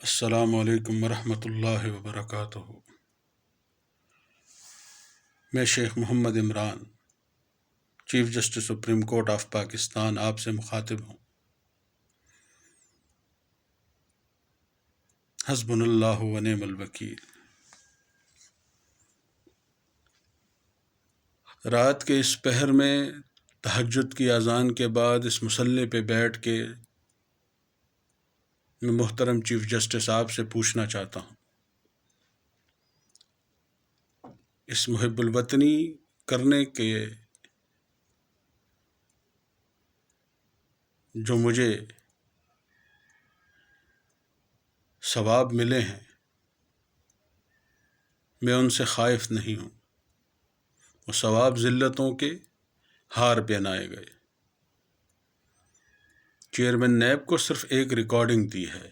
السلام علیکم ورحمۃ اللہ وبرکاتہ۔ میں Sheikh Muhammad Imran, chief justice supreme court of Pakistan آپ سے مخاطب ہوں۔ حسبنا اللہ و نعم الوکیل۔ رات کے اس پہر میں تہجد کی اذان کے بعد اس مصلی پہ بیٹھ کے میں محترم چیف جسٹس آپ سے پوچھنا چاہتا ہوں، اس محب الوطنی کرنے کے جو مجھے ثواب ملے ہیں، میں ان سے خائف نہیں ہوں۔ وہ ثواب ذلتوں کے ہار پہنائے گئے۔ چیئرمین نیب کو صرف ایک ریکارڈنگ دی ہے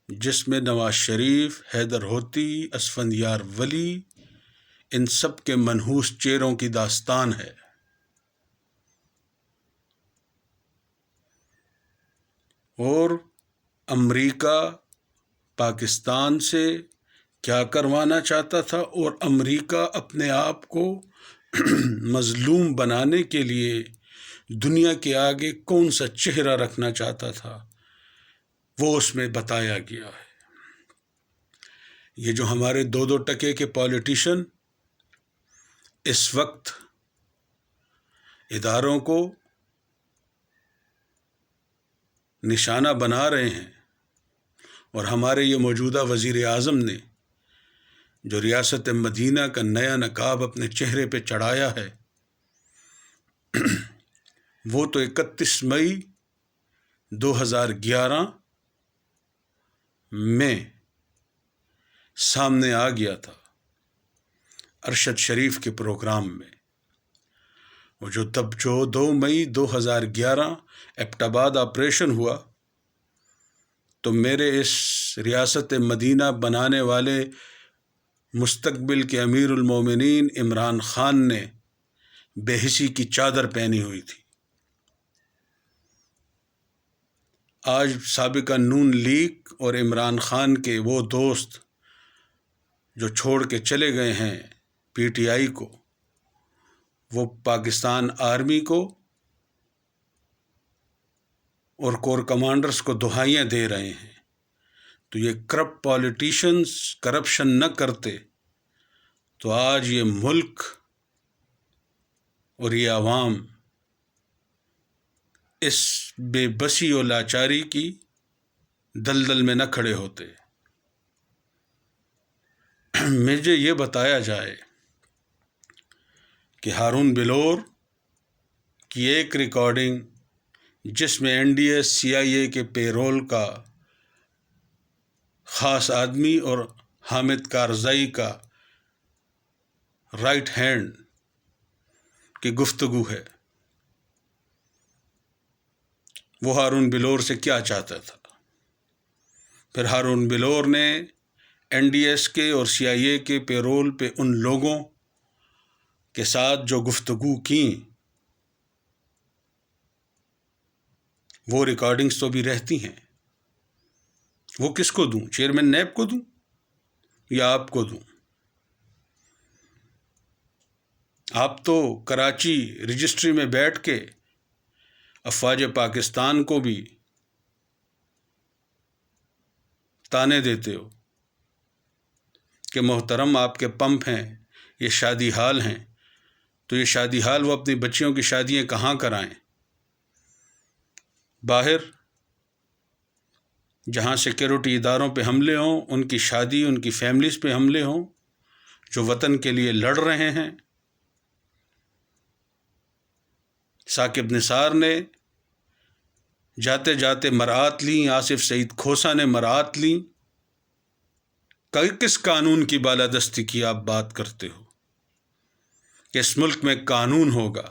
جس میں نواز شریف، حیدر ہوتی، اسفندیار ولی، ان سب کے منحوس چہروں کی داستان ہے۔ اور امریکہ پاکستان سے کیا کروانا چاہتا تھا اور امریکہ اپنے آپ کو مظلوم بنانے کے لیے دنیا کے آگے کون سا چہرہ رکھنا چاہتا تھا، وہ اس میں بتایا گیا ہے۔ یہ جو ہمارے 2 ٹکے کے پالیٹیشین اس وقت اداروں کو نشانہ بنا رہے ہیں، اور ہمارے یہ موجودہ وزیر اعظم نے جو ریاست مدینہ کا نیا نقاب اپنے چہرے پہ چڑھایا ہے، وہ تو 31 مئی 2011 میں سامنے آ گیا تھا ارشد شریف کے پروگرام میں۔ وہ جو 2 مئی 2011 ایبٹ آپریشن ہوا، تو میرے اس ریاست مدینہ بنانے والے مستقبل کے امیر المومنین عمران خان نے بے حسی کی چادر پہنی ہوئی تھی۔ آج سابقہ نون لیگ اور عمران خان کے وہ دوست جو چھوڑ کے چلے گئے ہیں پی ٹی آئی کو، وہ پاکستان آرمی کو اور کور کمانڈرز کو دہائیاں دے رہے ہیں۔ تو یہ کرپٹ پالیٹیشنز کرپشن نہ کرتے تو آج یہ ملک اور یہ عوام اس بے بسی و لاچاری کی دلدل میں نہ کھڑے ہوتے۔ مجھے یہ بتایا جائے کہ ہارون بلور کی ایک ریکارڈنگ جس میں این ڈی ایس سی آئی اے کے پے رول کا خاص آدمی اور حامد کارزائی کا رائٹ ہینڈ کی گفتگو ہے، وہ ہارون بلور سے کیا چاہتا تھا؟ پھر ہارون بلور نے این ڈی ایس کے اور سی آئی اے کے پے رول پہ ان لوگوں کے ساتھ جو گفتگو کی، وہ ریکارڈنگز تو بھی رہتی ہیں۔ وہ کس کو دوں؟ چیئرمین نیب کو دوں یا آپ کو دوں؟ آپ تو کراچی رجسٹری میں بیٹھ کے افواج پاکستان کو بھی تانے دیتے ہو کہ محترم آپ کے پمپ ہیں، یہ شادی حال ہیں، تو یہ شادی حال وہ اپنی بچیوں کی شادیاں کہاں کرائیں؟ باہر جہاں سیکیورٹی اداروں پہ حملے ہوں، ان کی شادی، ان کی فیملیز پہ حملے ہوں جو وطن کے لیے لڑ رہے ہیں۔ ثاقب نثار نے جاتے جاتے مرآت لیں، آصف سعید کھوسہ نے مرآت لیں۔ کس قانون کی بالادستی کی آپ بات کرتے ہو کہ اس ملک میں قانون ہوگا؟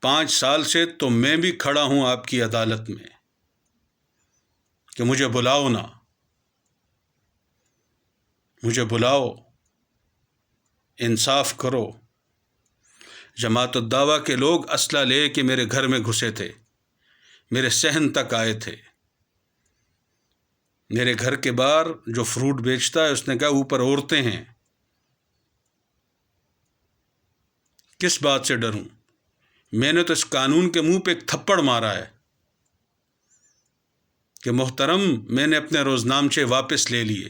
5 سال سے تو میں بھی کھڑا ہوں آپ کی عدالت میں کہ مجھے بلاؤ نا، مجھے بلاؤ، انصاف کرو۔ جماعت الدعویٰ کے لوگ اسلحہ لے کے میرے گھر میں گھسے تھے، میرے صحن تک آئے تھے، میرے گھر کے باہر جو فروٹ بیچتا ہے اس نے کہا اوپر عورتیں ہیں، کس بات سے ڈروں؟ میں نے تو اس قانون کے منہ پہ ایک تھپڑ مارا ہے کہ محترم میں نے اپنے روزنامچے واپس لے لیے۔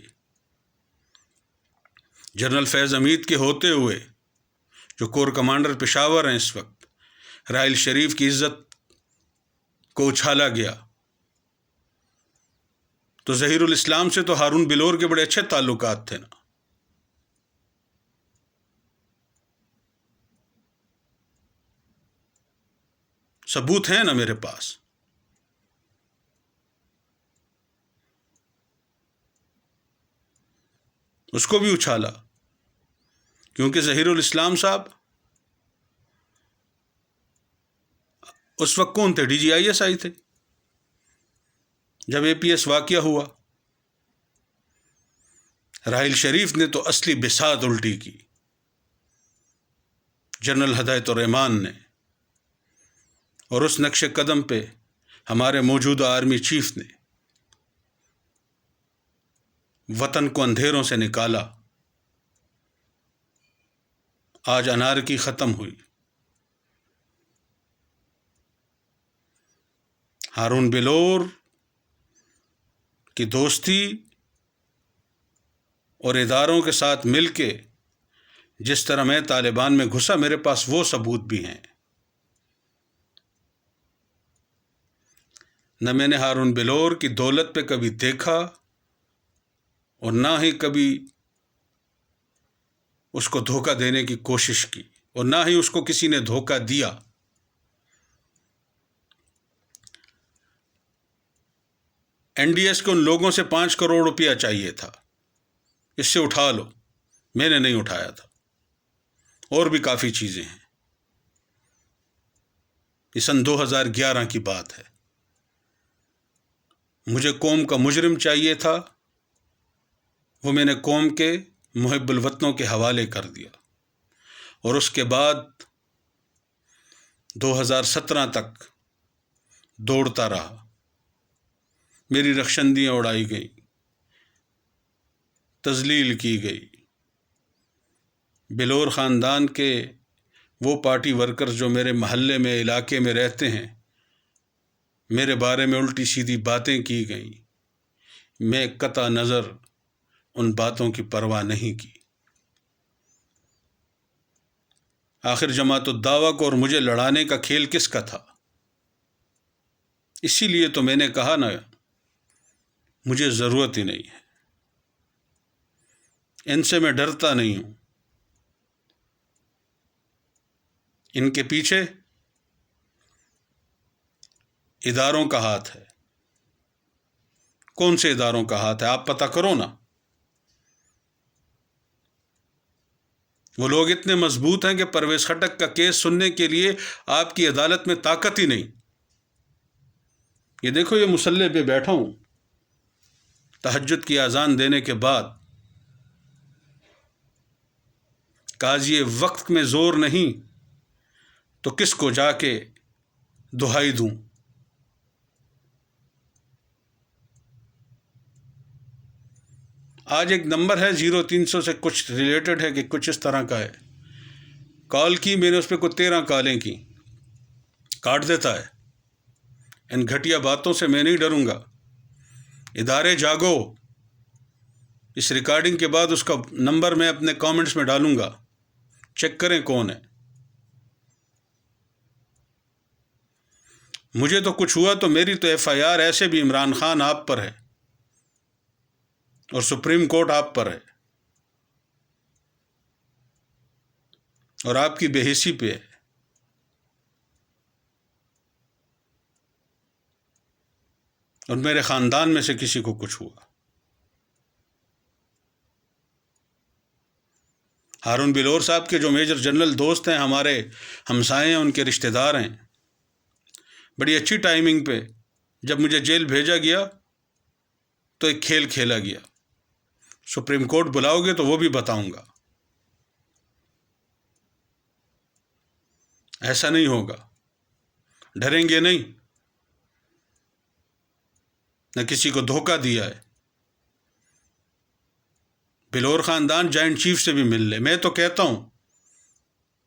جنرل فیض حمید کے ہوتے ہوئے جو کور کمانڈر پشاور ہیں اس وقت، راحیل شریف کی عزت کو اچھالا گیا، تو ظہیر الاسلام سے تو ہارون بلور کے بڑے اچھے تعلقات تھے نا۔ ثبوت ہیں نا میرے پاس۔ اس کو بھی اچھالا، کیونکہ ظہیر الاسلام صاحب اس وقت کون تھے؟ DGIS تھے جب APS واقعہ ہوا۔ راحیل شریف نے تو اصلی بساط الٹی کی، جنرل ہدایت الرحمان نے، اور اس نقش قدم پہ ہمارے موجودہ آرمی چیف نے وطن کو اندھیروں سے نکالا۔ آج انارکی ختم ہوئی۔ ہارون بلور کی دوستی اور اداروں کے ساتھ مل کے جس طرح میں طالبان میں گھسا، میرے پاس وہ ثبوت بھی ہیں۔ نہ میں نے ہارون بلور کی دولت پہ کبھی دیکھا اور نہ ہی کبھی اس کو دھوکہ دینے کی کوشش کی، اور نہ ہی اس کو کسی نے دھوکہ دیا۔ NDS کو ان لوگوں سے 5 کروڑ روپیہ چاہیے تھا، اس سے اٹھا لو، میں نے نہیں اٹھایا تھا۔ اور بھی کافی چیزیں ہیں۔ یہ سن 2011 کی بات ہے۔ مجھے قوم کا مجرم چاہیے تھا، وہ میں نے قوم کے محب الوطنوں کے حوالے کر دیا، اور اس کے بعد 2017 تک دوڑتا رہا۔ میری رخشندیاں اڑائی گئیں، تذلیل کی گئی۔ بلور خاندان کے وہ پارٹی ورکرز جو میرے محلے میں، علاقے میں رہتے ہیں، میرے بارے میں الٹی سیدھی باتیں کی گئیں۔ میں قطع نظر ان باتوں کی پرواہ نہیں کی۔ آخر جماعت الدعویٰ کو اور مجھے لڑانے کا کھیل کس کا تھا؟ اسی لیے تو میں نے کہا نا، مجھے ضرورت ہی نہیں ہے، ان سے میں ڈرتا نہیں ہوں۔ ان کے پیچھے اداروں کا ہاتھ ہے۔ کون سے اداروں کا ہاتھ ہے؟ آپ پتہ کرو نا۔ وہ لوگ اتنے مضبوط ہیں کہ پرویز خٹک کا کیس سننے کے لیے آپ کی عدالت میں طاقت ہی نہیں۔ یہ دیکھو، یہ مصلی پہ بیٹھا ہوں تہجد کی اذان دینے کے بعد، قاضی وقت میں زور نہیں تو کس کو جا کے دہائی دوں؟ آج ایک نمبر ہے 0300 سے کچھ ریلیٹڈ ہے کہ کچھ اس طرح کا ہے، کال کی میں نے، اس پہ کوئی 13 کالیں کی، کاٹ دیتا ہے۔ ان گھٹیا باتوں سے میں نہیں ڈروں گا۔ ادارے جاگو۔ اس ریکارڈنگ کے بعد اس کا نمبر میں اپنے کامنٹس میں ڈالوں گا، چیک کریں کون ہے۔ مجھے تو کچھ ہوا تو میری تو FIR ایسے بھی عمران خان آپ پر ہے اور سپریم کورٹ آپ پر ہے، اور آپ کی بے حسی پہ ہے۔ اور میرے خاندان میں سے کسی کو کچھ ہوا۔ ہارون بلور صاحب کے جو میجر جنرل دوست ہیں، ہمارے ہمسائے ہیں، ان کے رشتہ دار ہیں، بڑی اچھی ٹائمنگ پہ جب مجھے جیل بھیجا گیا تو ایک کھیل کھیلا گیا۔ سپریم کورٹ بلاؤ گے تو وہ بھی بتاؤں گا۔ ایسا نہیں ہوگا، ڈریں گے نہیں، نہ کسی کو دھوکہ دیا ہے۔ بلور خاندان جوائنٹ چیف سے بھی مل لے. میں تو کہتا ہوں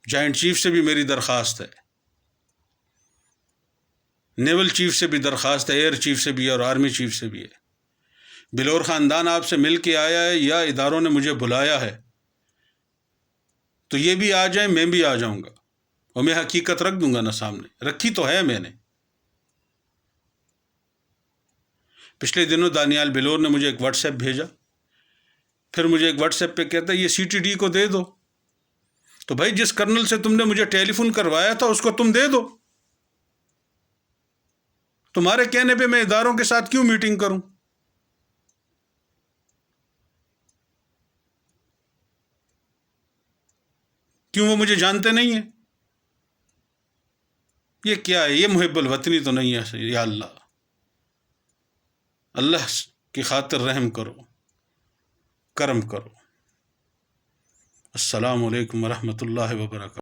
جوائنٹ چیف سے بھی میری درخواست ہے، نیول چیف سے بھی درخواست ہے، ایئر چیف سے بھی اور آرمی چیف سے بھی ہے. بلور خاندان آپ سے مل کے آیا ہے یا اداروں نے مجھے بلایا ہے تو یہ بھی آ جائیں، میں بھی آ جاؤں گا اور میں حقیقت رکھ دوں گا نا سامنے. رکھی تو ہے میں نے. پچھلے دنوں دانیال بلور نے مجھے ایک واٹس ایپ بھیجا، پھر مجھے ایک واٹس ایپ پہ کہتا ہے یہ سی ٹی ڈی کو دے دو. تو بھائی جس کرنل سے تم نے مجھے ٹیلی فون کروایا تھا اس کو تم دے دو. تمہارے کہنے پہ میں اداروں کے ساتھ کیوں میٹنگ کروں؟ کیوں وہ مجھے جانتے نہیں ہیں؟ یہ کیا ہے؟ یہ محب الوطنی تو نہیں ہے. یا اللہ، اللہ کی خاطر رحم کرو، کرم کرو. السلام علیکم ورحمۃ اللہ وبرکاتہ.